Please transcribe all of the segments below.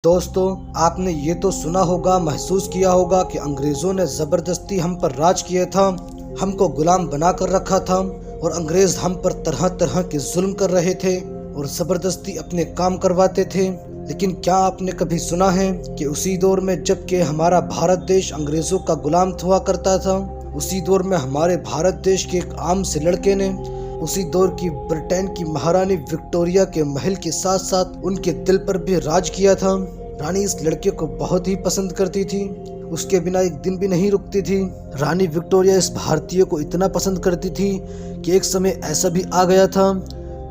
दोस्तों, आपने ये तो सुना होगा, महसूस किया होगा कि अंग्रेज़ों ने ज़बरदस्ती हम पर राज किया था, हमको गुलाम बना कर रखा था और अंग्रेज़ हम पर तरह तरह के जुल्म कर रहे थे और ज़बरदस्ती अपने काम करवाते थे। लेकिन क्या आपने कभी सुना है कि उसी दौर में जबकि हमारा भारत देश अंग्रेज़ों का गुलाम हुआ करता था, उसी दौर में हमारे भारत देश के एक आम से लड़के ने उसी दौर की ब्रिटेन की महारानी विक्टोरिया के महल के साथ साथ उनके दिल पर भी राज किया था। रानी इस लड़के को बहुत ही पसंद करती थी, उसके बिना एक दिन भी नहीं रुकती थी। रानी विक्टोरिया इस भारतीय को इतना पसंद करती थी कि एक समय ऐसा भी आ गया था,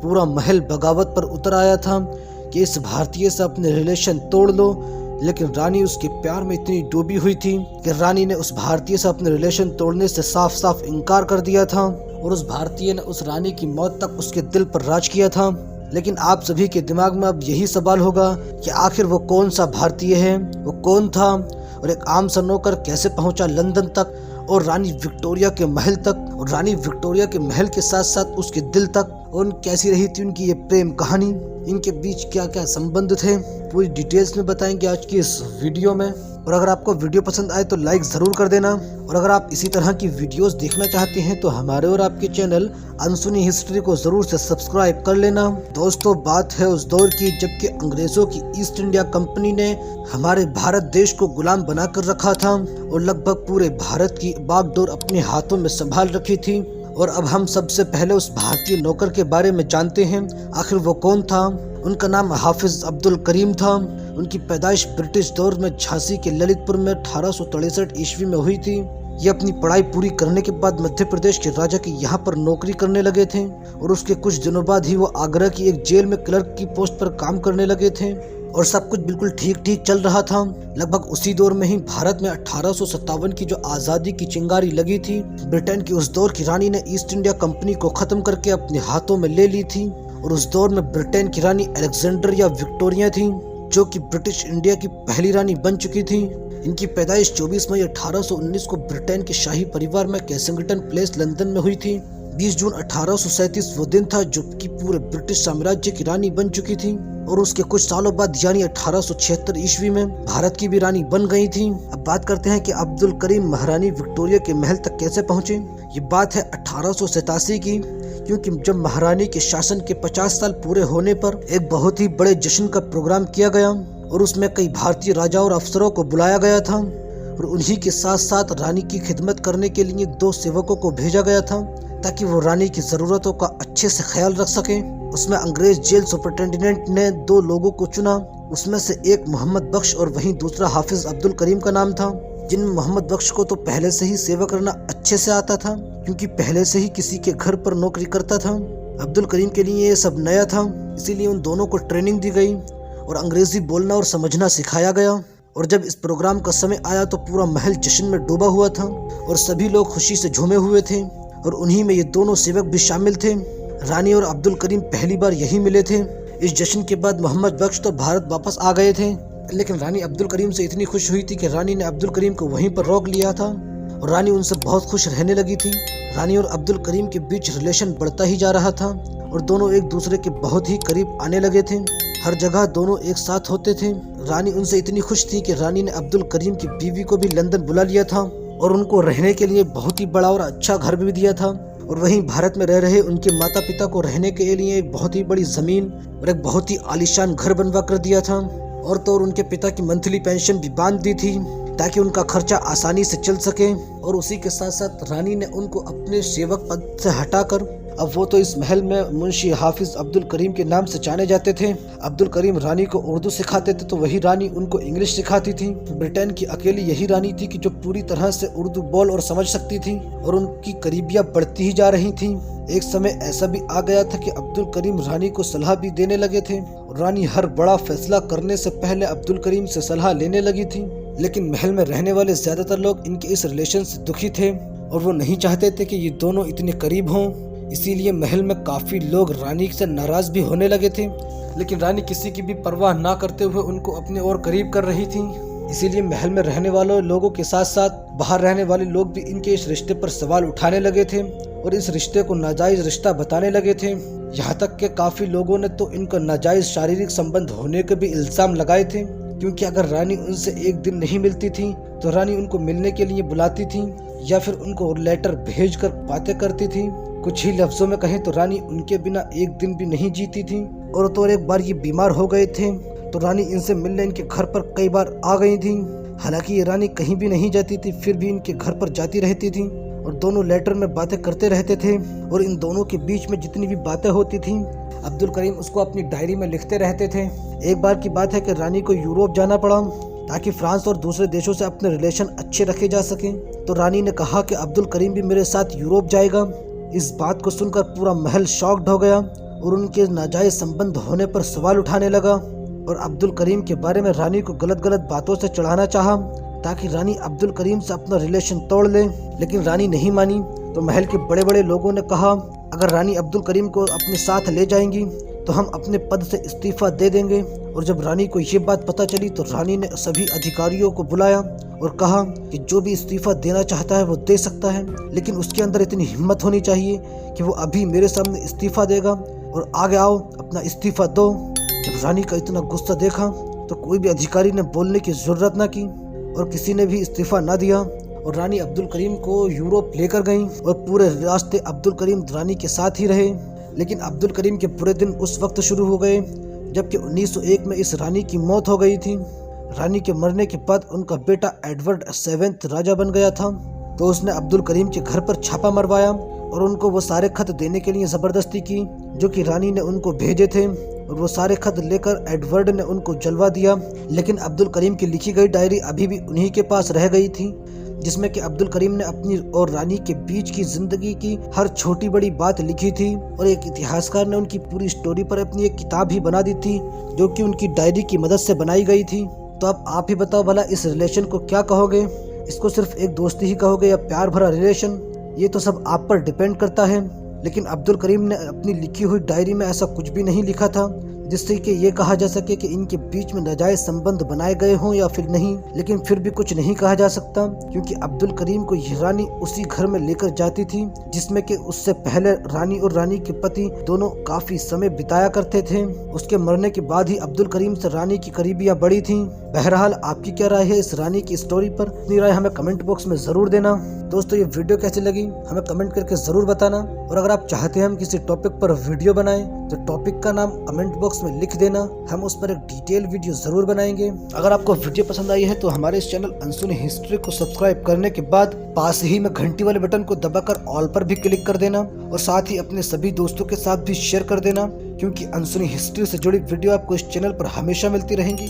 पूरा महल बगावत पर उतर आया था कि इस भारतीय से अपने रिलेशन तोड़ लो। लेकिन रानी उसके प्यार में इतनी डूबी हुई थी कि रानी ने उस भारतीय से अपने रिलेशन तोड़ने से साफ साफ इनकार कर दिया था और उस भारतीय ने उस रानी की मौत तक उसके दिल पर राज किया था। लेकिन आप सभी के दिमाग में अब यही सवाल होगा कि आखिर वो कौन सा भारतीय है, वो कौन था और एक आम सा नौकर कैसे पहुंचा लंदन तक और रानी विक्टोरिया के महल तक, और रानी विक्टोरिया के महल के साथ साथ उसके दिल तक, और कैसी रही थी उनकी ये प्रेम कहानी, इनके बीच क्या क्या संबंध थे, पूरी डिटेल्स में बताएंगे आज की इस वीडियो में। और अगर आपको वीडियो पसंद आए तो लाइक ज़रूर कर देना, और अगर आप इसी तरह की वीडियोस देखना चाहते हैं तो हमारे और आपके चैनल अनसुनी हिस्ट्री को ज़रूर से सब्सक्राइब कर लेना। दोस्तों, बात है उस दौर की जबकि अंग्रेज़ों की ईस्ट इंडिया कंपनी ने हमारे भारत देश को गुलाम बना कर रखा था और लगभग पूरे भारत की बागडोर अपने हाथों में संभाल रखी थी। और अब हम सबसे पहले उस भारतीय नौकर के बारे में जानते हैं, आखिर वो कौन था। उनका नाम हाफिज अब्दुल करीम था। उनकी पैदाइश ब्रिटिश दौर में झांसी के ललितपुर में 1863 ईस्वी में हुई थी। ये अपनी पढ़ाई पूरी करने के बाद मध्य प्रदेश के राजा के यहाँ पर नौकरी करने लगे थे और उसके कुछ दिनों बाद ही वो आगरा की एक जेल में क्लर्क की पोस्ट पर काम करने लगे थे और सब कुछ बिल्कुल ठीक ठीक चल रहा था। लगभग उसी दौर में ही भारत में 1857 की जो आज़ादी की चिंगारी लगी थी, ब्रिटेन की उस दौर की रानी ने ईस्ट इंडिया कंपनी को खत्म करके अपने हाथों में ले ली थी। और उस दौर में ब्रिटेन की रानी अलेक्जेंडर या विक्टोरिया थी, जो कि ब्रिटिश इंडिया की पहली रानी बन चुकी थी। इनकी पैदाइश 24 मई 1819 को ब्रिटेन के शाही परिवार में कैसिंगटन प्लेस लंदन में हुई थी। 20 जून 1837 वो दिन था जबकि पूरे ब्रिटिश साम्राज्य की रानी बन चुकी थी और उसके कुछ सालों बाद यानी 1876 ईस्वी में भारत की भी रानी बन गई थी। अब बात करते हैं कि अब्दुल करीम महारानी विक्टोरिया के महल तक कैसे पहुंचे। ये बात है 1887 की, क्योंकि जब महारानी के शासन के 50 साल पूरे होने पर एक बहुत ही बड़े जश्न का प्रोग्राम किया गया और उसमें कई भारतीय राजाओं और अफसरों को बुलाया गया था और उन्हीं के साथ साथ रानी की खिदमत करने के लिए 2 सेवकों को भेजा गया था ताकि वो रानी की ज़रूरतों का अच्छे से ख्याल रख सके। उसमें अंग्रेज जेल सुपरिटेंडेंट ने 2 लोगों को चुना, उसमें से एक मोहम्मद बख्श और वहीं दूसरा हाफिज अब्दुल करीम का नाम था। जिनमें मोहम्मद बख्श को तो पहले से ही सेवा करना अच्छे से आता था क्योंकि पहले से ही किसी के घर पर नौकरी करता था। अब्दुल करीम के लिए ये सब नया था, इसीलिए उन दोनों को ट्रेनिंग दी गई और अंग्रेजी बोलना और समझना सिखाया गया। और जब इस प्रोग्राम का समय आया तो पूरा महल जश्न में डूबा हुआ था और सभी लोग खुशी से झूमे हुए थे और उन्हीं में ये दोनों सेवक भी शामिल थे। रानी और अब्दुल करीम पहली बार यही मिले थे। इस जश्न के बाद मोहम्मद बख्श तो भारत वापस आ गए थे, लेकिन रानी अब्दुल करीम से इतनी खुश हुई थी कि रानी ने अब्दुल करीम को वहीं पर रोक लिया था और रानी उनसे बहुत खुश रहने लगी थी। रानी और अब्दुल करीम के बीच रिलेशन बढ़ता ही जा रहा था और दोनों एक दूसरे के बहुत ही करीब आने लगे थे। हर जगह दोनों एक साथ होते थे। रानी उनसे इतनी खुश थी कि रानी ने अब्दुल करीम की बीवी को भी लंदन बुला लिया था और उनको रहने के लिए बहुत ही बड़ा और अच्छा घर भी दिया था। और वहीं भारत में रह रहे उनके माता पिता को रहने के लिए एक बहुत ही बड़ी ज़मीन और एक बहुत ही आलीशान घर बनवा कर दिया था और तो और उनके पिता की मंथली पेंशन भी बांध दी थी ताकि उनका खर्चा आसानी से चल सके। और उसी के साथ साथ रानी ने उनको अपने सेवक पद से हटाकर, अब वो तो इस महल में मुंशी हाफिज अब्दुल करीम के नाम से जाने जाते थे। अब्दुल करीम रानी को उर्दू सिखाते थे तो वही रानी उनको इंग्लिश सिखाती थी। ब्रिटेन की अकेली यही रानी थी कि जो पूरी तरह से उर्दू बोल और समझ सकती थी और उनकी करीबियां बढ़ती ही जा रही थी। एक समय ऐसा भी आ गया था कि अब्दुल करीम रानी को सलाह भी देने लगे थे और रानी हर बड़ा फैसला करने से पहले अब्दुल करीम से सलाह लेने लगी थी। लेकिन महल में रहने वाले ज्यादातर लोग इनके इस रिलेशन से दुखी थे और वो नहीं चाहते थे कि ये दोनों इतने करीब हों। इसीलिए महल में काफी लोग रानी से नाराज भी होने लगे थे, लेकिन रानी किसी की भी परवाह ना करते हुए उनको अपने और करीब कर रही थी। इसीलिए महल में रहने वाले लोगों के साथ साथ बाहर रहने वाले लोग भी इनके इस रिश्ते पर सवाल उठाने लगे थे और इस रिश्ते को नाजायज रिश्ता बताने लगे थे। यहाँ तक कि काफी लोगों ने तो इनका नाजायज शारीरिक संबंध होने के भी इल्जाम लगाए थे। क्योंकि अगर रानी उनसे एक दिन नहीं मिलती थी तो रानी उनको मिलने के लिए बुलाती थी या फिर उनको लेटर भेजकर बातें करती थी। कुछ ही लफ्जों में कहें तो रानी उनके बिना एक दिन भी नहीं जीती थी। और तो एक बार ये बीमार हो गए थे तो रानी इनसे मिलने इनके घर पर कई बार आ गई थी। हालांकि ये रानी कहीं भी नहीं जाती थी फिर भी इनके घर पर जाती रहती थी और दोनों लेटर में बातें करते रहते थे। और इन दोनों के बीच में जितनी भी बातें होती थी अब्दुल करीम उसको अपनी डायरी में लिखते रहते थे। एक बार की बात है कि रानी को यूरोप जाना पड़ा ताकि फ्रांस और दूसरे देशों से अपने रिलेशन अच्छे रखे जा सकें। तो रानी ने कहा कि अब्दुल करीम भी मेरे साथ यूरोप जाएगा। इस बात को सुनकर पूरा महल शॉक्ड हो गया और उनके नाजायज संबंध होने पर सवाल उठाने लगा और अब्दुल करीम के बारे में रानी को गलत गलत बातों से चढ़ाना चाहा ताकि रानी अब्दुल करीम से अपना रिलेशन तोड़ ले। लेकिन रानी नहीं मानी। तो महल के बड़े बड़े लोगों ने कहा अगर रानी अब्दुल करीम को अपने साथ ले जाएंगी तो हम अपने पद से इस्तीफा दे देंगे। और जब रानी को ये बात पता चली तो रानी ने सभी अधिकारियों को बुलाया और कहा कि जो भी इस्तीफा देना चाहता है वो दे सकता है, लेकिन उसके अंदर इतनी हिम्मत होनी चाहिए कि वो अभी मेरे सामने इस्तीफा देगा और आगे आओ अपना इस्तीफा दो। जब रानी का इतना गुस्सा देखा तो कोई भी अधिकारी ने बोलने की जरूरत न की और किसी ने भी इस्तीफा न दिया और रानी अब्दुल करीम को यूरोप लेकर गई और पूरे रास्ते अब्दुल करीम रानी के साथ ही रहे। लेकिन अब्दुल करीम के बुरे दिन उस वक्त शुरू हो गए जबकि 1901 में इस रानी की मौत हो गई थी। रानी के मरने के बाद उनका बेटा एडवर्ड 7 राजा बन गया था। तो उसने अब्दुल करीम के घर पर छापा मरवाया और उनको वो सारे खत देने के लिए ज़बरदस्ती की जो कि रानी ने उनको भेजे थे और वो सारे खत लेकर एडवर्ड ने उनको जलवा दिया। लेकिन अब्दुल करीम की लिखी गई डायरी अभी भी उन्हीं के पास रह गई थी जिसमें कि अब्दुल करीम ने अपनी और रानी के बीच की जिंदगी की हर छोटी बड़ी बात लिखी थी और एक इतिहासकार ने उनकी पूरी स्टोरी पर अपनी एक किताब भी बना दी थी जो कि उनकी डायरी की मदद से बनाई गई थी। तो अब आप ही बताओ भला इस रिलेशन को क्या कहोगे? इसको सिर्फ एक दोस्ती ही कहोगे या प्यार भरा रिलेशन? ये तो सब आप पर डिपेंड करता है। लेकिन अब्दुल करीम ने अपनी लिखी हुई डायरी में ऐसा कुछ भी नहीं लिखा था जिससे कि ये कहा जा सके कि इनके बीच में नाजायज संबंध बनाए गए हों या फिर नहीं। लेकिन फिर भी कुछ नहीं कहा जा सकता क्योंकि अब्दुल करीम को ये रानी उसी घर में लेकर जाती थी जिसमें कि उससे पहले रानी और रानी के पति दोनों काफी समय बिताया करते थे। उसके मरने के बाद ही अब्दुल करीम से रानी की करीबियां बढ़ी थी। बहरहाल आपकी क्या राय है इस रानी की स्टोरी पर? अपनी राय हमें कमेंट बॉक्स में जरूर देना। दोस्तों ये वीडियो कैसी लगी हमें कमेंट करके जरूर बताना और अगर आप चाहते हैं हम किसी टॉपिक पर वीडियो बनाएं तो टॉपिक का नाम कमेंट बॉक्स में लिख देना, हम उस पर एक डिटेल वीडियो जरूर बनाएंगे। अगर आपको वीडियो पसंद आई है तो हमारे इस चैनल अनसुनी हिस्ट्री को सब्सक्राइब करने के बाद पास ही में घंटी वाले बटन को दबाकर ऑल पर भी क्लिक कर देना और साथ ही अपने सभी दोस्तों के साथ भी शेयर कर देना क्योंकि अनसुनी हिस्ट्री से जुड़ी वीडियो आपको इस चैनल पर हमेशा मिलती रहेंगी।